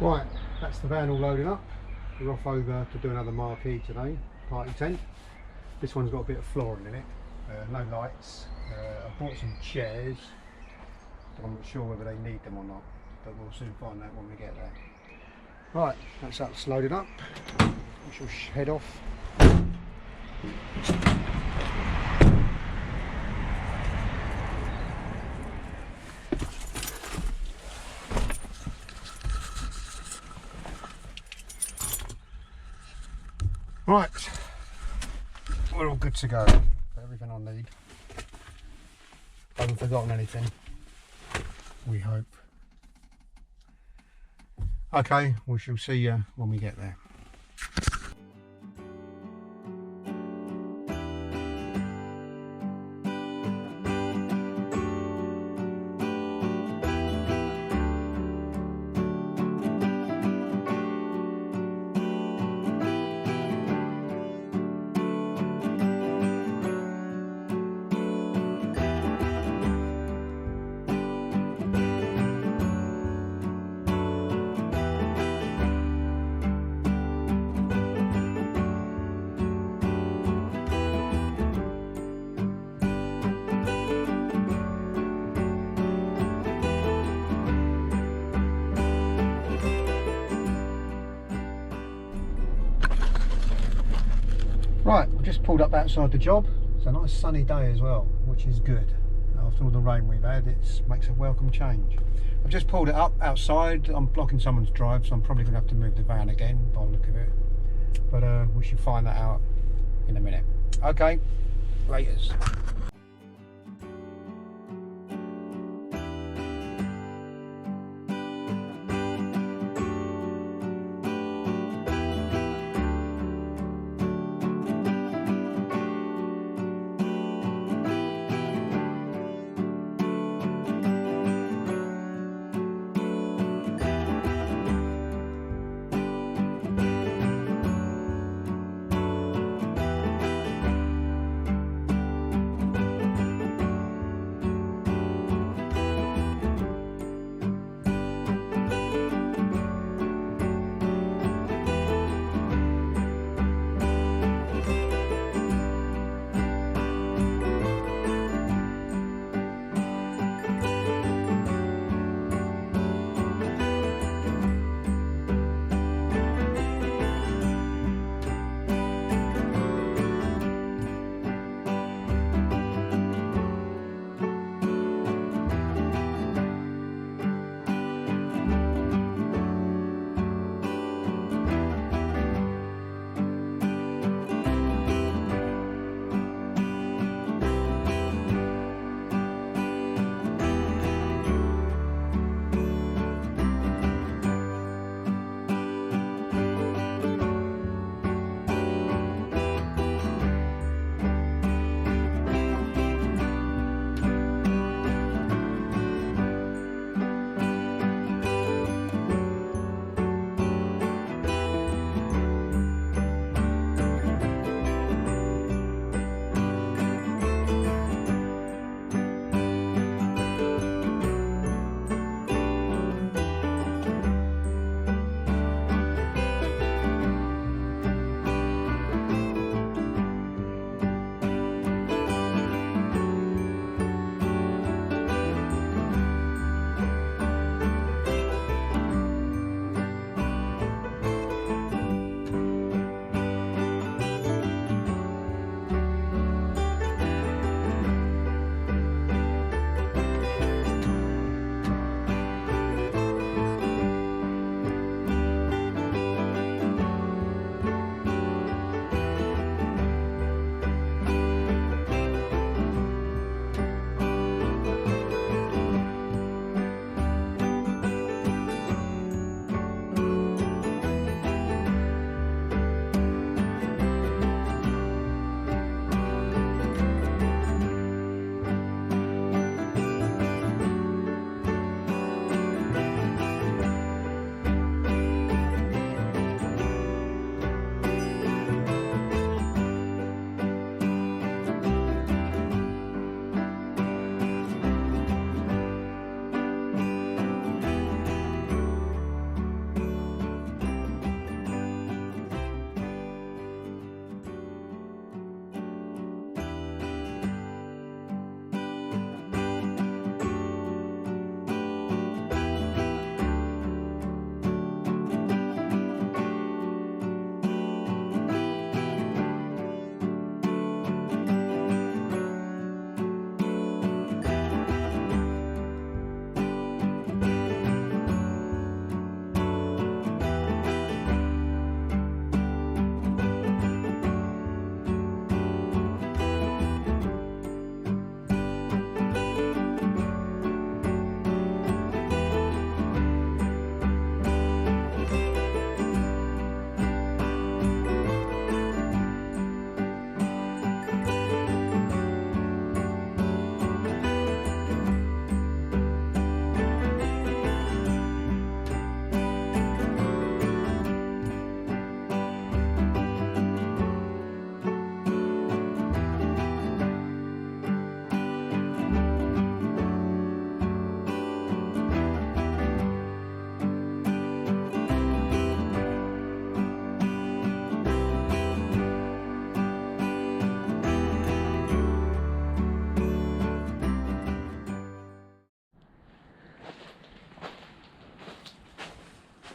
Right, that's the van all loaded up. We're off over to do another marquee today, party tent. This one's got a bit of flooring in it, no lights. I bought some chairs, but I'm not sure whether they need them or not, but we'll soon find out when we get there. Right, that's loaded up. We shall head off. Right, we're all good to go. Got everything I need. Haven't forgotten anything, we hope. Okay, we shall see you when we get there. Right, we've just pulled up outside the job. It's a nice sunny day as well, which is good. After all the rain we've had, it makes a welcome change. I've just pulled it up outside. I'm blocking someone's drive, so I'm probably going to have to move the van again by the look of it. But we should find that out in a minute. Okay, laters.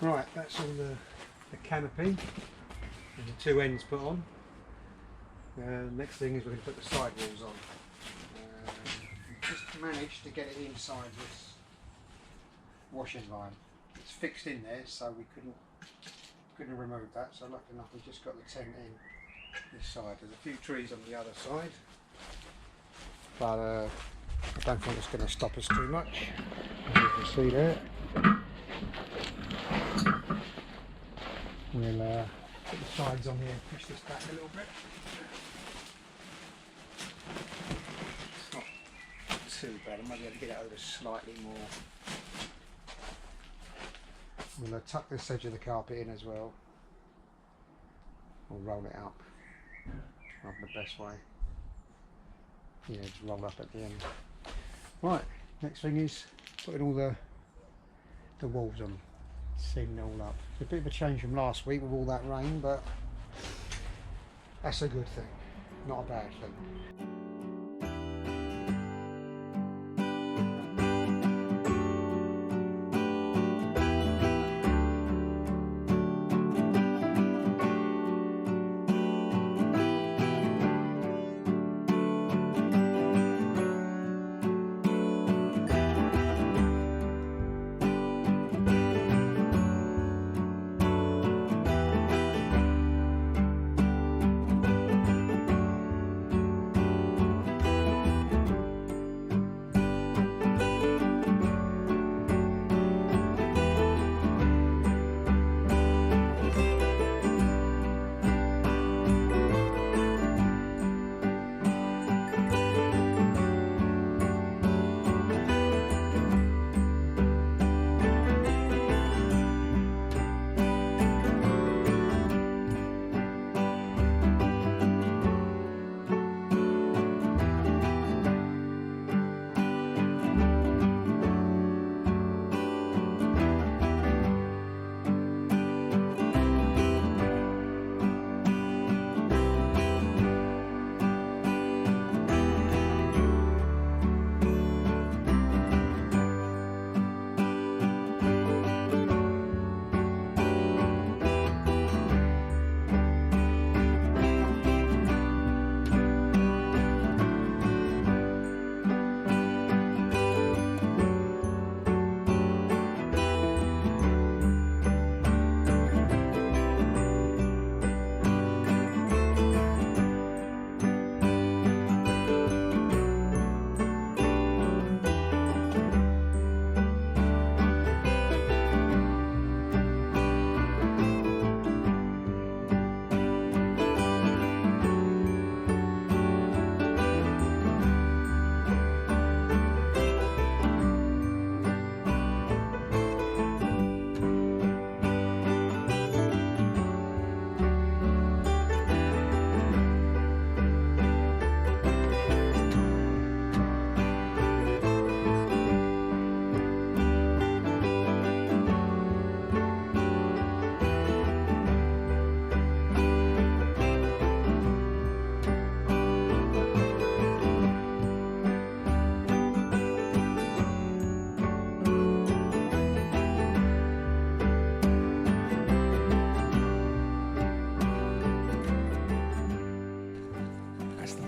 Right, that's all the canopy and the two ends put on. Next thing is we're going to put the sidewalls on. We just managed to get it inside this washing line. It's fixed in there, so we couldn't remove that. So lucky enough, we just got the tent in this side. There's a few trees on the other side, but I don't think it's going to stop us too much. As you can see there. We'll put the sides on here and push this back a little bit. It's not too bad. I might be able to get it over slightly more. We'll tuck this edge of the carpet in as well. We'll roll it up. Not the best way. Yeah, just roll up at the end. Right, next thing is putting all the walls on. Sealing it all up. It's a bit of a change from last week with all that rain, but that's a good thing, not a bad thing.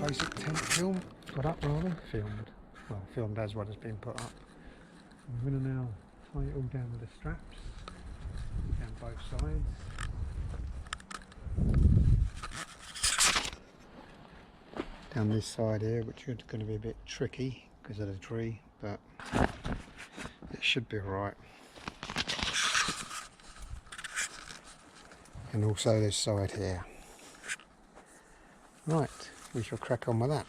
Basic tent film, put up rather, filmed as what has been put up. I'm going to now tie it all down with the straps, down both sides. Down this side here, which is going to be a bit tricky because of the tree, but it should be alright. And also this side here. Right. We shall crack on with that.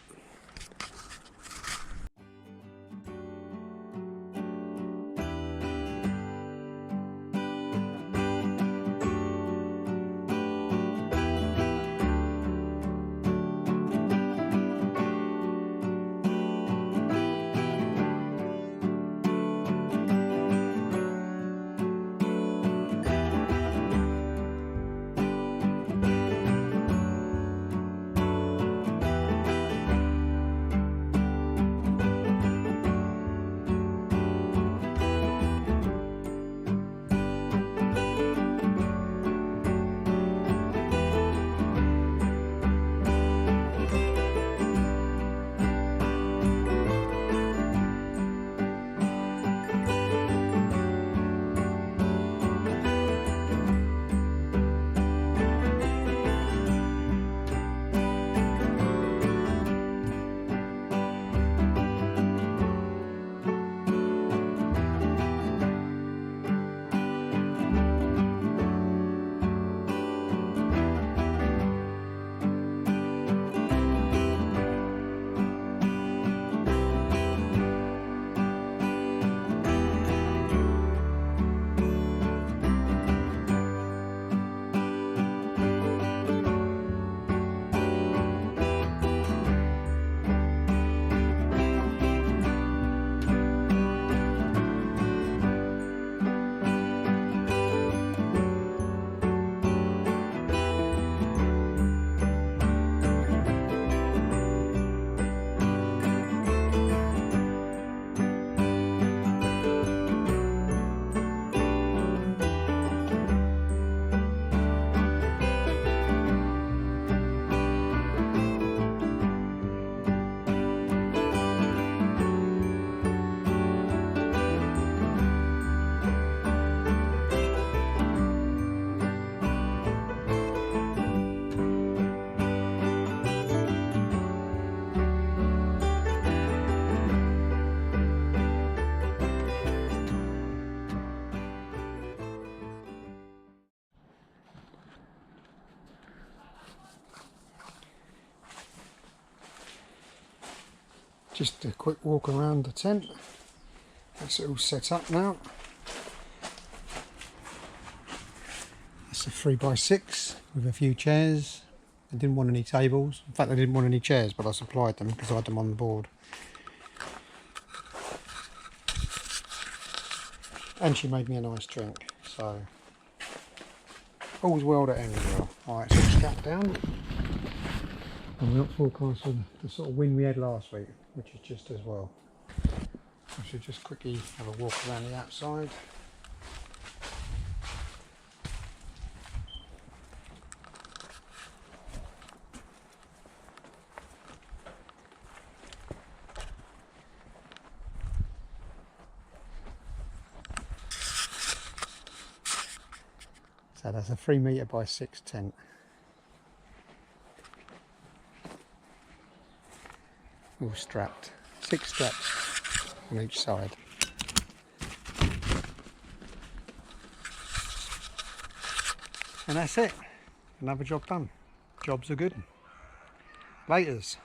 Just a quick walk around the tent. That's it all set up now. It's a 3x6 with a few chairs. I didn't want any tables. In fact, I didn't want any chairs, but I supplied them because I had them on the board. And she made me a nice drink, so all's well that ends well. Alright, so strap down. And we're not forecasting the sort of wind we had last week, which is just as well. I should just quickly have a walk around the outside. So that's a 3 metre by 6 tent. All strapped. 6 straps on each side. And that's it. Another job done. Jobs are good. Laters.